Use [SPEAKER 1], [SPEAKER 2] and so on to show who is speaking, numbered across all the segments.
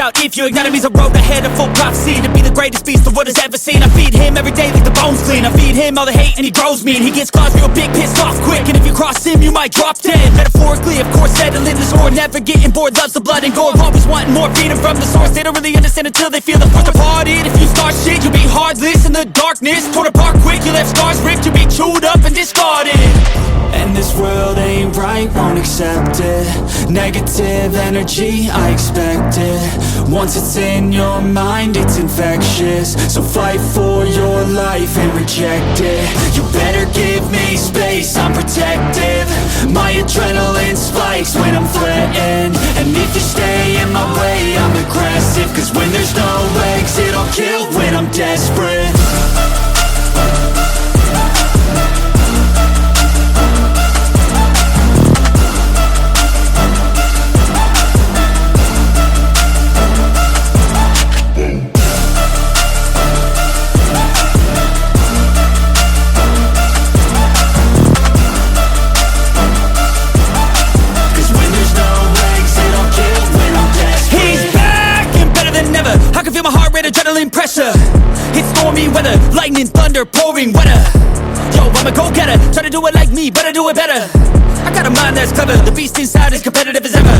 [SPEAKER 1] out if you ignite him. He's a road ahead of full prophecy to be the greatest beast the world has ever seen. I feed him every day like the bones clean. I feed him all the hate and he grows me, and he gets claws real big, pissed off quick. And if you cross him, you might drop dead. Metaphorically, of course, settling the score, never getting bored, loves the blood and gore, always wanting more, freedom from the source. They don't really understand until they feel the force departed. If you start shit, you'll be heartless in the darkness, torn apart quick, you left scars ripped, you'll be chewed up and discarded. And this world ain't right, won't accept it. Negative energy, I expect it. Once it's in your mind, it's infectious. So fight for your life and reject it. You better give me space, I'm protective. My adrenaline spikes when I'm threatened. And if you stay in my way, I'm aggressive. Cause when there's no exit, I'll kill when I'm desperate. Adrenaline pressure, it's stormy weather, lightning, thunder, pouring weather. Yo, I'm a go-getter, try to do it like me, but I do it better. I got a mind that's clever, the beast inside is competitive as ever.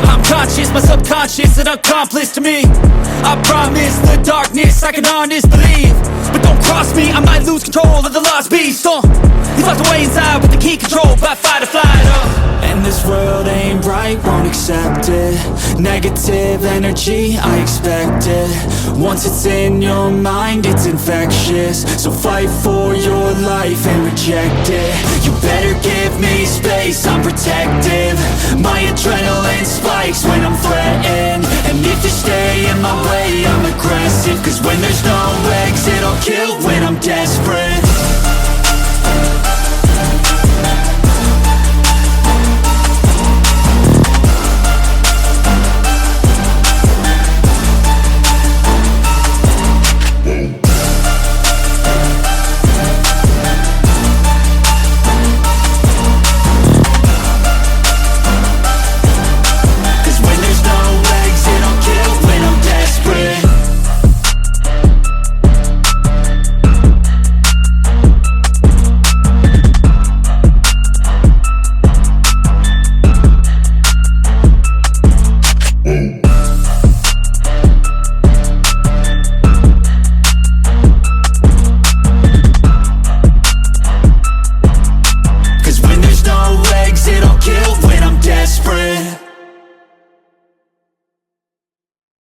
[SPEAKER 1] I'm conscious, my subconscious, an accomplice to me. I promise the darkness, I can honest believe. But don't cross me, I might lose control of the lost beast. He's locked away inside with the key controlled by fight or flight. And this world ain't right, won't accept it. Negative energy, I expect it. Once it's in your mind, it's infectious. So fight for your life and reject it. You better give me space, I'm protective. My adrenaline spikes when I'm threatened.